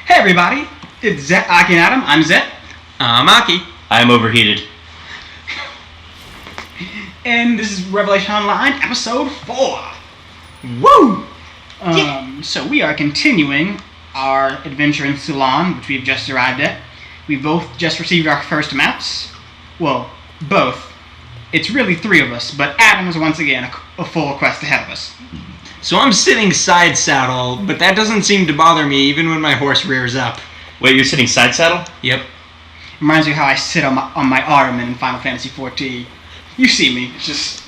Hey everybody, it's Zet, Aki, and Adam. I'm Zet. I'm Aki. I'm overheated. And this is Revelation Online, episode 4. Woo! So we are continuing our adventure in Ceylon, which we've just arrived at. We've both just received our first mounts. Well, both. It's really 3 of us, but Adam is once again a full quest ahead of us. So I'm sitting side saddle, but that doesn't seem to bother me even when my horse rears up. Wait, you're sitting side saddle? Yep. Reminds me of how I sit on my arm in Final Fantasy XIV. You see me, just...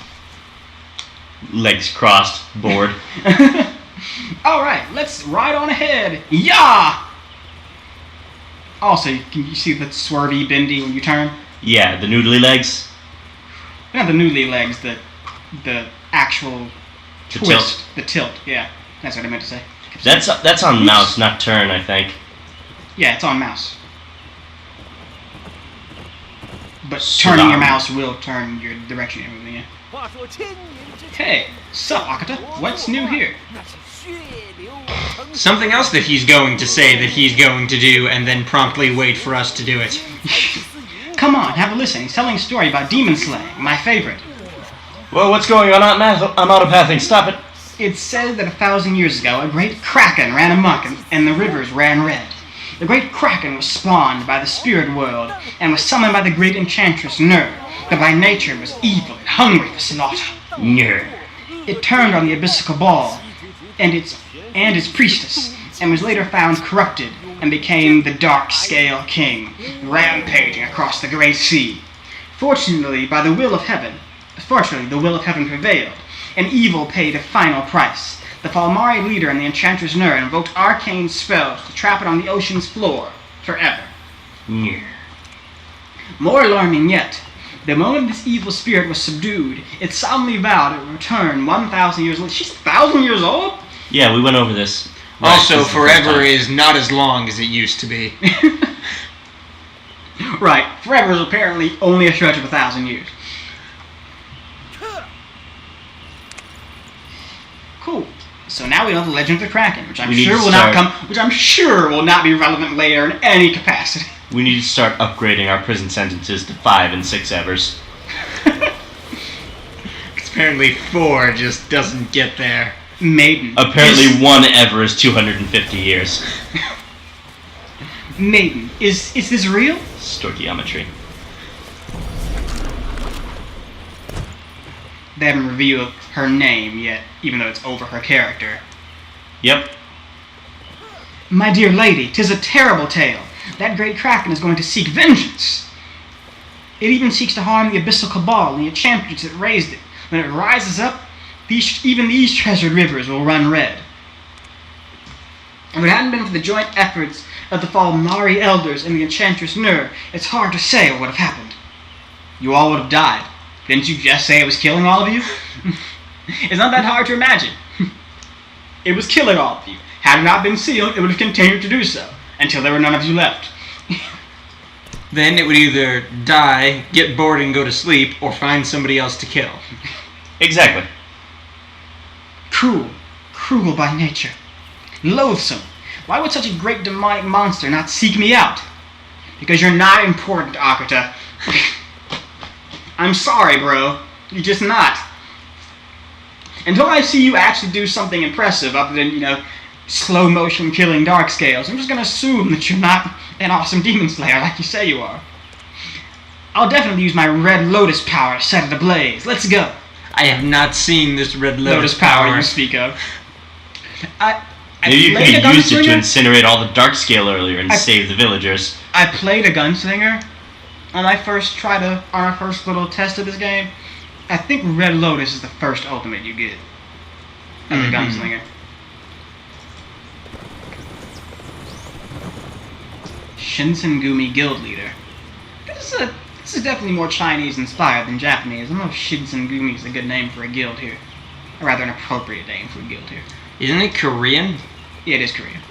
Legs crossed, bored. Alright, let's ride on ahead. Yeah! Also, can you see the swervy, bendy when you turn? Yeah, the noodly legs. Not the noodly legs, the actual The twist. tilt. The tilt, yeah. That's what I meant to say. That's on mouse, not turn, I think. Yeah, it's on mouse. But Slam. turning your mouse will turn your direction you're moving in. Hey, sup, Akuta? What's new here? Something else that he's going to say that he's going to do and then promptly wait for us to do it. Come on, have a listen. He's telling a story about demon slaying, my favorite. Well, what's going on? I'm autopathing. Stop it. It said that 1,000 years ago, a great kraken ran amok and the rivers ran red. The great kraken was spawned by the spirit world and was summoned by the great enchantress Ner, that by nature was evil and hungry for slaughter. Ner. It turned on the abyssal ball and its priestess, and was later found corrupted and became the Dark Scale King, rampaging across the great sea. Fortunately, the will of heaven prevailed, and evil paid a final price. The Falmari leader and the enchantress Ner invoked arcane spells to trap it on the ocean's floor forever. Ner. More alarming yet, the moment this evil spirit was subdued, it solemnly vowed it would return 1,000 years later. She's 1,000 years old? Yeah, we went over this. Also, This is the forever first time. is not as long as it used to be. Right, forever is apparently only a stretch of 1,000 years. Cool. So now we know the legend of the Kraken, which I'm We need sure to will not be relevant later in any capacity. We need to start upgrading our prison sentences to 5 and 6 evers. Apparently 4 just doesn't get there. Maiden. Apparently 1 ever is 250 years. Maiden. Is this real? Stoichiometry. They haven't revealed her name yet, even though it's over her character. Yep. My dear lady, 'tis a terrible tale. That great Kraken is going to seek vengeance. It even seeks to harm the abyssal cabal and the enchanters that raised it. When it rises up, even these treasured rivers will run red. If it hadn't been for the joint efforts of the Falmari elders and the enchantress Ner, it's hard to say what would have happened. You all would have died. Didn't you just say it was killing all of you? It's not that hard to imagine. It was killing all of you. Had it not been sealed, it would have continued to do so, until there were none of you left. Then it would either die, get bored and go to sleep, or find somebody else to kill. Exactly. Cruel by nature. Loathsome. Why would such a great demonic monster not seek me out? Because you're not important, Akuta. I'm sorry, bro. You're just not. Until I see you actually do something impressive other than, slow motion killing dark scales, I'm just gonna assume that you're not an awesome demon slayer like you say you are. I'll definitely use my red lotus power to set it ablaze. Let's go. I have not seen this red Lotus power you speak of. Maybe you could played a have used it to gunslinger. incinerate all the dark scale earlier and save the villagers. I played a gunslinger on our first little test of this game. I think Red Lotus is the first ultimate you get as a gunslinger. Shinsengumi Guild Leader. This is definitely more Chinese inspired than Japanese. I don't know if Shinsengumi is a good name for a guild here. Or rather, an appropriate name for a guild here. Isn't it Korean? Yeah, it is Korean.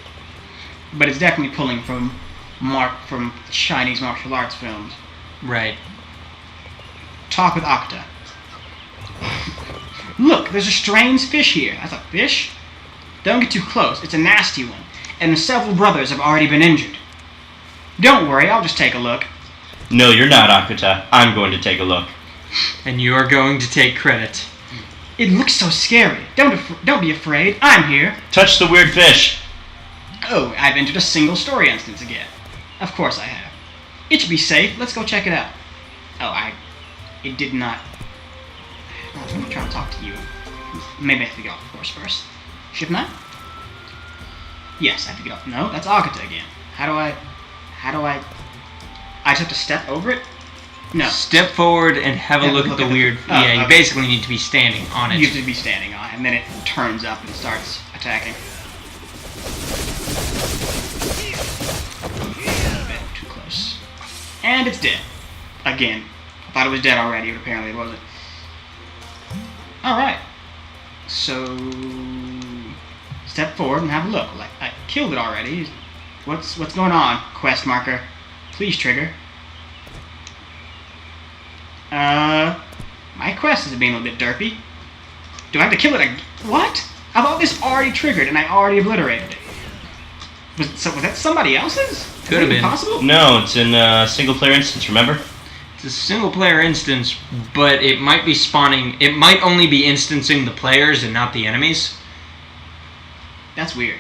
But it's definitely pulling from Chinese martial arts films. Right. Talk with Akuta. Look, there's a strange fish here. That's a fish? Don't get too close. It's a nasty one. and several brothers have already been injured. Don't worry, I'll just take a look. No, you're not, Akuta. I'm going to take a look. And you are going to take credit. It looks so scary. Don't be afraid. I'm here. Touch the weird fish. Oh, I've entered a single story instance again. Of course I have. It should be safe. Let's go check it out. Oh, it did not... Oh, let me try to talk to you. Maybe I have to get off the course first. Shouldn't I? Yes, I have to get off. No, that's Akuta again. How do I... I just have to step over it? No. Step forward and have a look at the weird... yeah, you basically need to be standing on it. You have to be standing on it, and then it turns up and starts attacking. A bit too close. And it's dead. Again. I thought it was dead already, but apparently it wasn't. Alright. So... step forward and have a look. Like, I killed it already. What's going on? Quest marker. Please trigger. My quest is being a little bit derpy. Do I have to kill it again? What? I thought this already triggered and I already obliterated it. Was that somebody else's? Could have been. Possible? No, it's in a single-player instance, remember? It's a single-player instance, but it might be spawning... It might only be instancing the players and not the enemies. That's weird.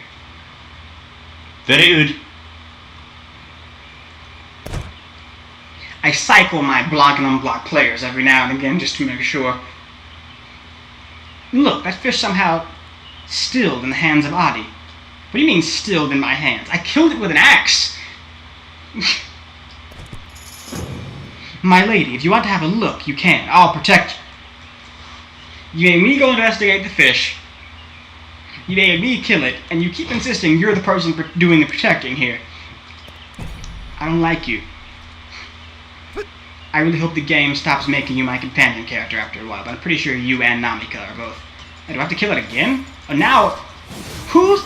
Very good. I cycle my block and unblock players every now and again just to make sure. Look, that fish somehow stilled in the hands of Adi. What do you mean stilled in my hands? I killed it with an axe. My lady, if you want to have a look, you can. I'll protect you. You made me go investigate the fish. You made me kill it, and you keep insisting you're the person doing the protecting here. I don't like you. I really hope the game stops making you my companion character after a while, but I'm pretty sure you and Namika are both. And do I have to kill it again? Oh, now... whose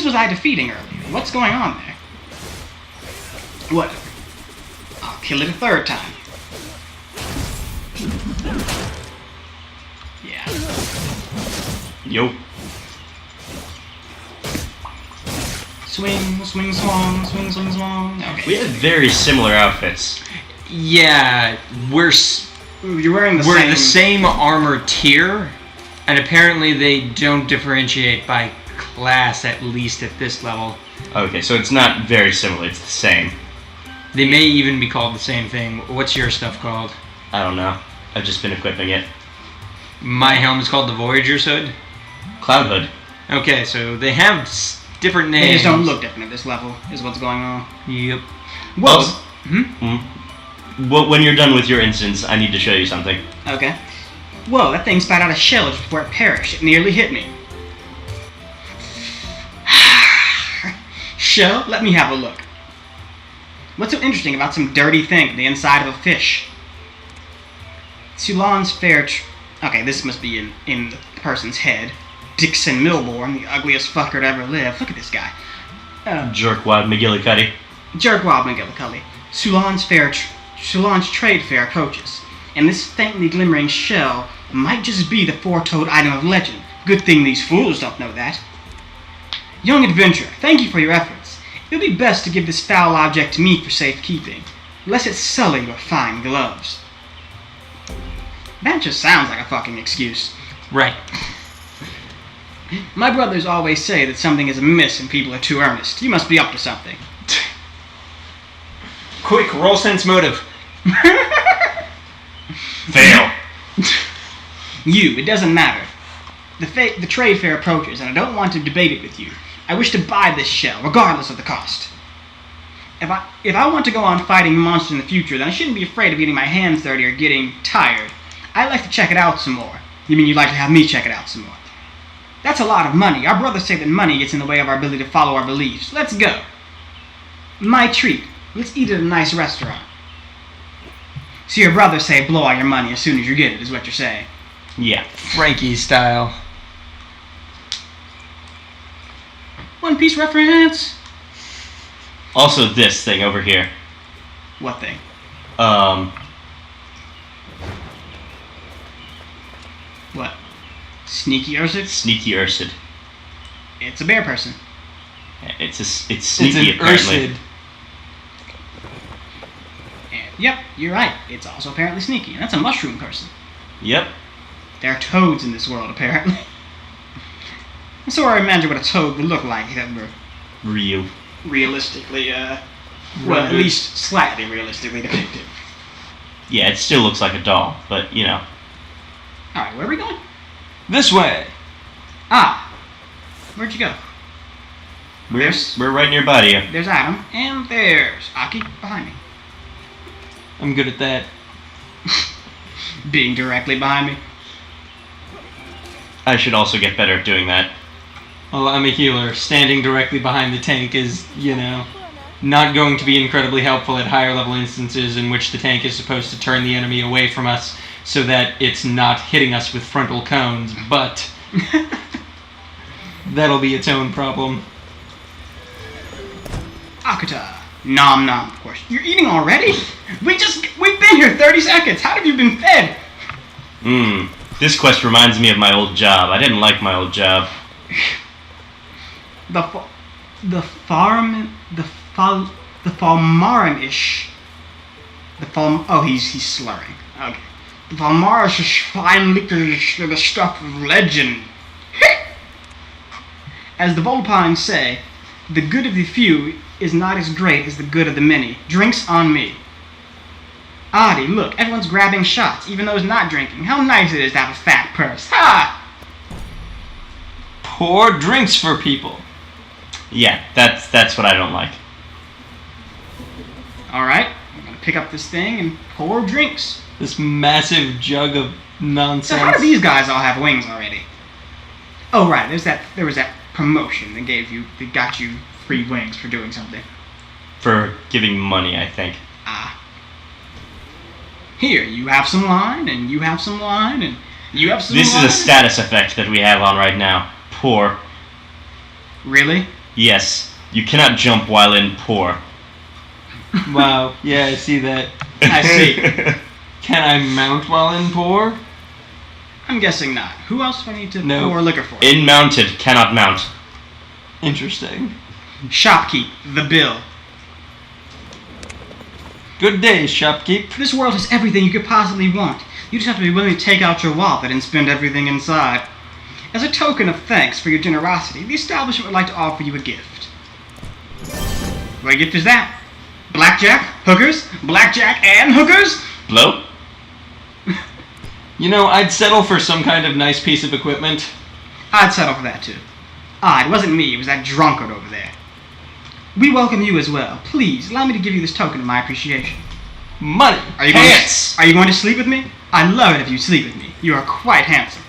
was I defeating earlier? What's going on there? Whatever. I'll kill it a third time. Yeah. Yo. Swing, swing, swong, swing, swing, swong. Okay. We have very similar outfits. Yeah, we're You're wearing the same armor tier, and apparently they don't differentiate by class, at least at this level. Okay, so it's not very similar, it's the same. They may even be called the same thing. What's your stuff called? I don't know. I've just been equipping it. My helm is called the Voyager's Hood. Cloud Hood. Okay, so they have different names. They just don't look different at this level, is what's going on. Yep. Well, Well, when you're done with your instance, I need to show you something. Okay. Whoa, that thing spat out a shell just before it perished. It nearly hit me. Shell? Let me have a look. What's so interesting about some dirty thing in the inside of a fish? Sulan's fair okay, this must be in the person's head. Dixon Milborn, the ugliest fucker to ever live. Look at this guy. Jerkwad McGillicuddy. Jerkwad McGillicuddy. Sulan's trade fair approaches, and this faintly glimmering shell might just be the four-toed item of legend. Good thing these fools don't know that. Young adventurer, thank you for your efforts. It would be best to give this foul object to me for safekeeping, lest it sully your fine gloves. That just sounds like a fucking excuse. Right. My brothers always say that something is amiss and people are too earnest. You must be up to something. Quick, roll sense motive. Fail. It doesn't matter. The trade fair approaches, and I don't want to debate it with you. I wish to buy this shell, regardless of the cost. If I want to go on fighting monsters in the future, then I shouldn't be afraid of getting my hands dirty or getting tired. I'd like to check it out some more. You mean you'd like to have me check it out some more? That's a lot of money. Our brothers say that money gets in the way of our ability to follow our beliefs. Let's go. My treat. Let's eat at a nice restaurant. So your brothers say blow all your money as soon as you get it, is what you're saying. Yeah. Frankie style. One Piece reference. Also this thing over here. What thing? What? Sneaky Ursid? Sneaky Ursid. It's a bear person. It's sneaky, It's an apparently. Ursid. And, yep, you're right. It's also apparently sneaky. And that's a mushroom person. Yep. There are toads in this world, apparently. So I imagine what a toad would look like if it were Ryu. realistically, well, at Rendered. least slightly realistically depicted. Yeah, it still looks like a doll, but you know. Alright, where are we going? This way. Ah, where'd you go? We're right nearby you. There's Adam, and there's Aki behind me. I'm good at that. Being directly behind me. I should also get better at doing that. Well, I'm a healer. Standing directly behind the tank is, not going to be incredibly helpful at higher level instances in which the tank is supposed to turn the enemy away from us so that it's not hitting us with frontal cones, but that'll be its own problem. Akuta. Nom nom, of course. You're eating already? We've been here 30 seconds. How have you been fed? This quest reminds me of my old job. I didn't like my old job. The Falmarinish. He's slurring. Okay. The Falmarinish fine liquors are the stuff of legend. As the Volpines say, the good of the few is not as great as the good of the many. Drinks on me. Adi, look, everyone's grabbing shots, even those not drinking. How nice it is to have a fat purse. Ha! Pour drinks for people. Yeah, that's what I don't like. Alright, I'm gonna pick up this thing and pour drinks. This massive jug of nonsense. So how do these guys all have wings already? Oh right, there was that promotion that got you free wings for doing something. For giving money, I think. Ah. Here, you have some wine, and you have some wine, and you have some This wine. is a status effect that we have on right now. Poor. Really? Yes. You cannot jump while in poor. Wow, yeah, I see that. I see. Can I mount while in pour? I'm guessing not. Who else do I need to No. pour liquor for? In mounted, cannot mount. Interesting. Shopkeep, the bill. Good day, shopkeep. This world has everything you could possibly want. You just have to be willing to take out your wallet and spend everything inside. As a token of thanks for your generosity, the establishment would like to offer you a gift. What gift is that? Blackjack? Hookers? Blackjack and hookers? Blow? I'd settle for some kind of nice piece of equipment. I'd settle for that too. It wasn't me, it was that drunkard over there. We welcome you as well. Please, allow me to give you this token of my appreciation. Money. Are you going to sleep with me? I'd love it if you sleep with me. You are quite handsome.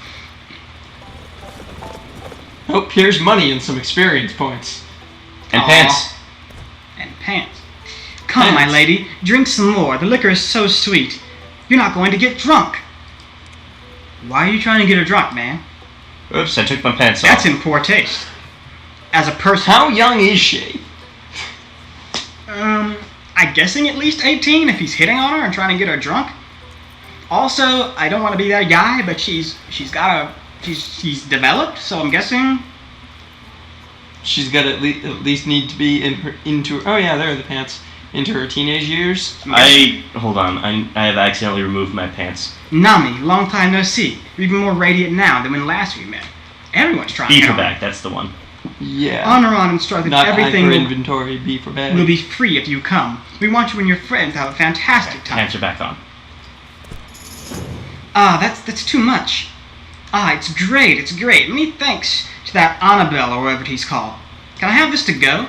Oh, here's money and some experience points. And Aw. pants. And pants. Come, my Pants. lady, drink some more. The liquor is so sweet. You're not going to get drunk. Why are you trying to get her drunk, man? Oops, I took my pants That's off. in poor taste. As a person, How young is she? I'm guessing at least 18 if he's hitting on her and trying to get her drunk. Also, I don't want to be that guy, but she's developed, so I'm guessing. She's got at least need to be oh yeah, there are the pants. Into her teenage years. Hold on, I have accidentally removed my pants. Nami, long time no see. You're even more radiant now than when last we met. Everyone's trying to Beaver get on. bag, that's the one. Yeah. Honoron instructed Not everything hyper will, inventory, B for bad. will be free if you come. We want you and your friends to have a fantastic time. Pants are back on. That's too much. It's great. Many thanks to that Annabelle or whatever he's called. Can I have this to go?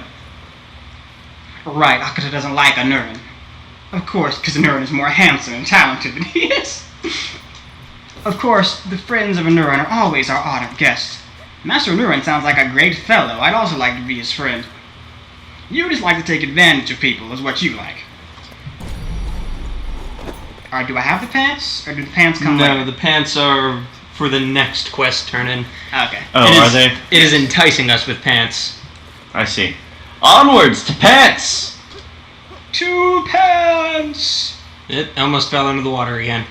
Right, Akuta doesn't like Anurin. Of course, because Anurin is more handsome and talented than he is. Of course, the friends of Anurin are always our honored guests. Master Anurin sounds like a great fellow. I'd also like to be his friend. You just like to take advantage of people, is what you like. Alright, do I have the pants? Or do the pants come No, later? the pants are for the next quest turn-in. Okay. Oh, It are is- they? It is enticing us with pants. I see. Onwards to pants! 2 pants! It almost fell into the water again.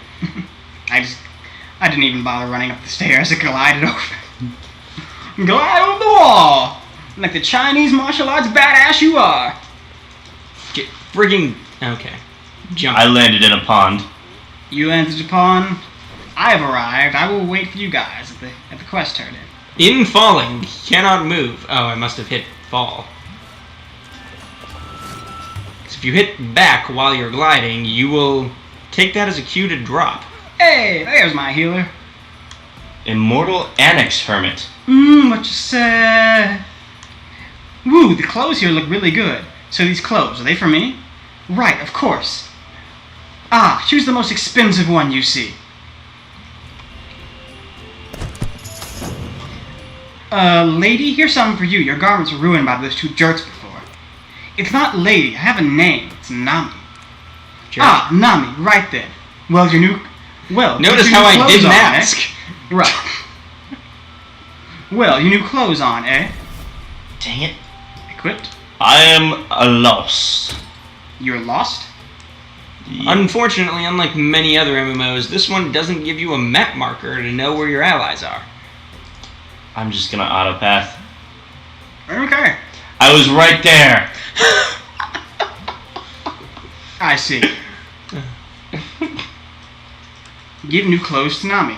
I didn't even bother running up the stairs. It glided over. Glide over the wall! Like the Chinese martial arts badass you are. Get frigging... Okay. Jump. I landed in a pond. You landed Japan. I have arrived. I will wait for you guys at the quest turn in. In falling, cannot move. Oh, I must have hit fall. So if you hit back while you're gliding, you will take that as a cue to drop. Hey, there's my healer. Immortal Annex Hermit. What you say? Woo, the clothes here look really good. So these clothes, are they for me? Right, of course. Ah, choose the most expensive one you see. Lady, here's something for you. Your garments were ruined by those two jerks before. It's not Lady, I have a name. It's Nami. Jerk. Ah, Nami, right then. Well, your new... Well, Notice your how new I clothes didn't on, ask. Eh? Right. Well, your new clothes on, eh? Dang it. Equipped? I am lost. You're lost? Yeah. Unfortunately, unlike many other MMOs, this one doesn't give you a map marker to know where your allies are. I'm just gonna autopath. Okay. I was right there. I see. Give new clothes to Nami.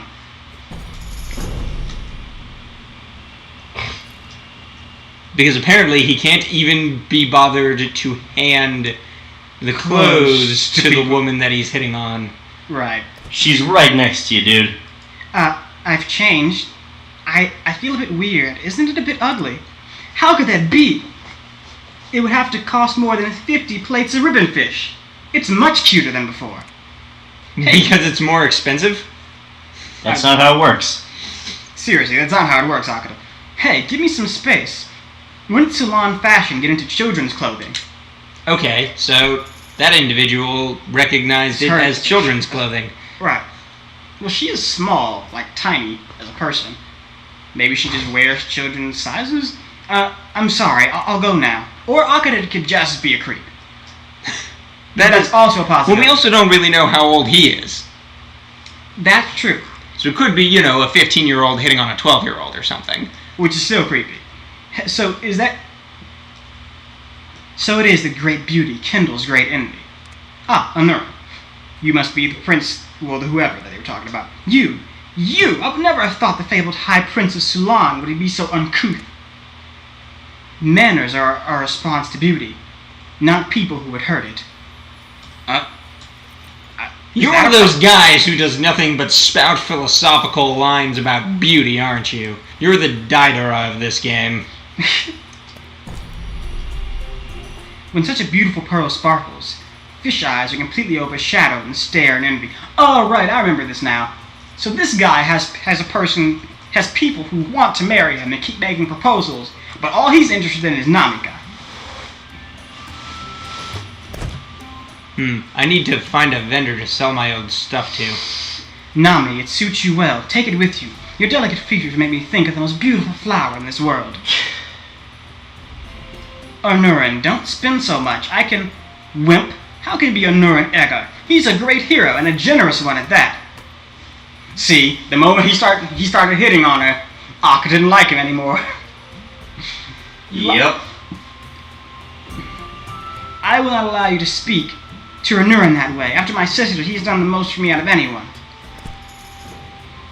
Because apparently he can't even be bothered to hand the clothes to the woman that he's hitting on. Right. She's right next to you, dude. I've changed. I feel a bit weird. Isn't it a bit ugly? How could that be? It would have to cost more than 50 plates of ribbon fish. It's much cuter than before. Hey. Because it's more expensive? That's not how it works. Seriously, that's not how it works, Akuta. Hey, give me some space. When did Salon Fashion get into children's clothing? Okay, so that individual recognized it Her- as children's clothing. Right. Well, she is small, like tiny, as a person. Maybe she just wears children's sizes? I'm sorry, I'll go now. Or Akuta could just be a creep. That's also a Well, possibility. we also don't really know how old he is. That's true. So it could be, a 15-year-old hitting on a 12-year-old or something. Which is still creepy. So is that... So it is that great beauty kindles great envy. Ah, Anura. You must be the prince, well, the whoever that they were talking about. You! I would never have thought the fabled High Prince of Sulan would be so uncouth. Manners are a response to beauty, not people who would hurt it. You're one of those guys who does nothing but spout philosophical lines about beauty, aren't you? You're the Daidara of this game. When such a beautiful pearl sparkles, fish eyes are completely overshadowed and stare in envy. Oh, right, I remember this now. So this guy has people who want to marry him and keep making proposals, but all he's interested in is Namika. I need to find a vendor to sell my old stuff to. Nami, it suits you well. Take it with you. Your delicate features make me think of the most beautiful flower in this world. Onuran, don't spin so much. Wimp, how can he be Onuran Ega? He's a great hero, and a generous one at that. See, the moment he started hitting on her, Akka didn't like him anymore. Yep. I will not allow you to speak to Onuran that way. After my sister, he's done the most for me out of anyone.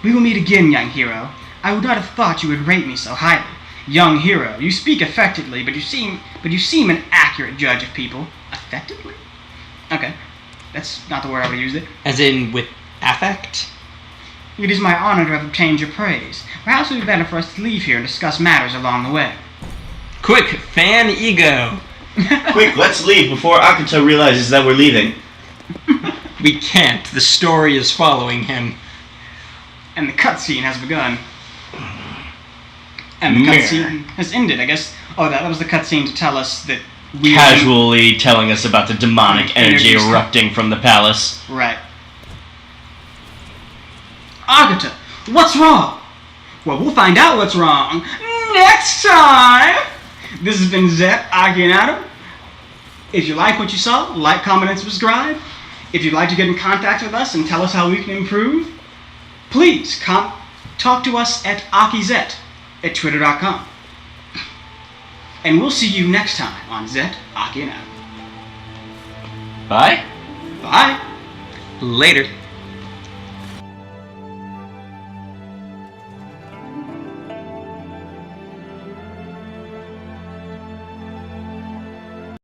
We will meet again, young hero. I would not have thought you would rate me so highly. Young hero, you speak effectively, but you seem an accurate judge of people. Effectively? Okay. That's not the word I would use it. As in with affect? It is my honor to have obtained your praise. Perhaps it would be better for us to leave here and discuss matters along the way. Quick, fan ego. Quick, let's leave before Akuta realizes that we're leaving. We can't. The story is following him. And the cutscene has begun. And the cutscene has ended, I guess. Oh, that was the cutscene to tell us that we Casually telling us about the demonic energy Introduced- erupting from the palace. Right. Akuta, what's wrong? Well, we'll find out what's wrong next time. This has been Zep, Aki, and Adam. If you like what you saw, like, comment, and subscribe. If you'd like to get in contact with us and tell us how we can improve, please talk to us at AkiZet at twitter.com. And we'll see you next time on X&A&A. Bye? Bye. Later.